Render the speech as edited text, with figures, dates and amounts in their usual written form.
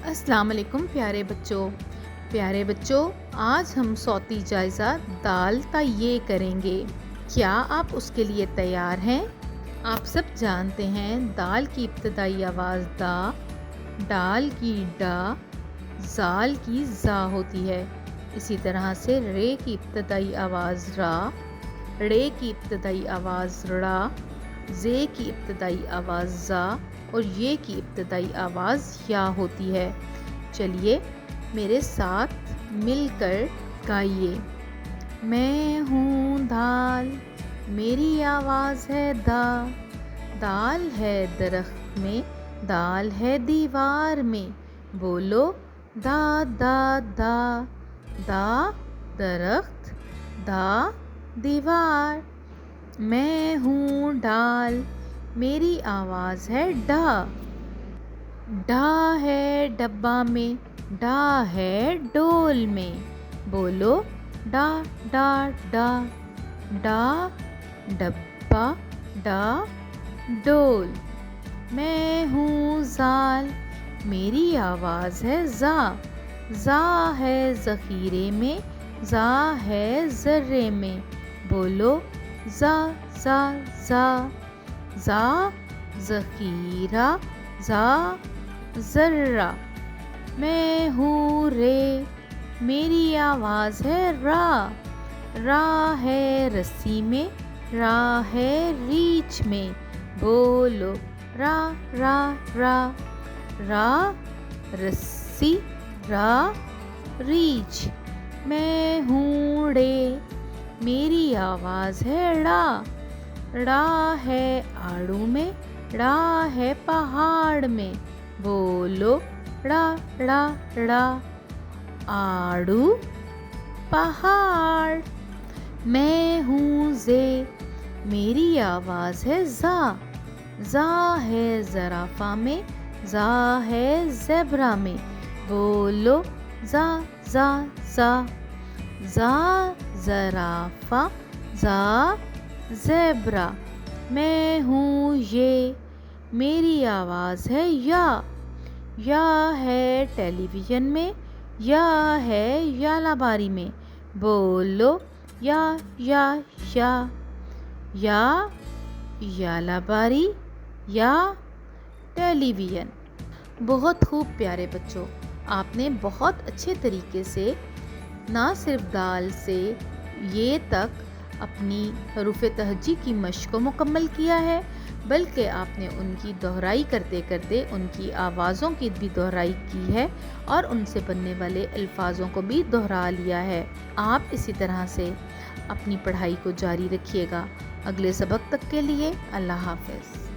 السلام علیکم پیارے بچوں آج ہم صوتی جائزہ دال تیے کریں گے۔ کیا آپ اس کے لیے تیار ہیں؟ آپ سب جانتے ہیں دال کی ابتدائی آواز دا، ڈال کی ڈا، زال کی زا ہوتی ہے۔ اسی طرح سے رے کی ابتدائی آواز را، ڑے کی ابتدائی آواز ڑا، زے کی ابتدائی آواز زا اور یہ کی ابتدائی آواز یا ہوتی ہے۔ چلیے میرے ساتھ مل کر گائیے۔ میں ہوں دال، میری آواز ہے دا، دال ہے درخت میں، دال ہے دیوار میں، بولو دا دا دا، دا درخت، دا دیوار۔ میں ہوں ڈال، میری آواز ہے ڈا، ڈا ہے ڈبہ میں، ڈا ہے ڈول میں، بولو ڈا ڈا ڈا، ڈا ڈبہ، ڈا ڈول۔ میں ہوں زال، میری آواز ہے زا، زا ہے ذخیرے میں، زا ہے ذرے میں، بولو زا زا زا، زا ذخیرہ، زا ذرہ۔ میں ہوں رے، میری آواز ہے را، را ہے رسی میں، را ہے ریچھ میں، بولو را را را، را رسی، را ریچھ۔ میں ہوں ڑے، میری آواز ہے ڑا، ڑا ہے آڑو میں، ڑا ہے پہاڑ میں، بولو ڑا ڑا ڑا، آڑو پہاڑ۔ میں ہوں زے، میری آواز ہے زا، زا ہے زرافہ میں، زا ہے زیبرا میں، بولو زا زا زا، زا زرافہ، زا زیبرا۔ میں ہوں یہ، میری آواز ہے یا، یا ہے ٹیلی ویژن میں، یا ہے یالا باری میں، بولو یا یا یا، یا یالا باری، یا ٹیلی ویژن۔ بہت خوب پیارے بچوں، آپ نے بہت اچھے طریقے سے نہ صرف دال سے یہ تک اپنی حروف تہجی کی مشق کو مکمل کیا ہے، بلکہ آپ نے ان کی دہرائی کرتے کرتے ان کی آوازوں کی بھی دہرائی کی ہے اور ان سے بننے والے الفاظوں کو بھی دہرا لیا ہے۔ آپ اسی طرح سے اپنی پڑھائی کو جاری رکھیے گا۔ اگلے سبق تک کے لیے اللہ حافظ۔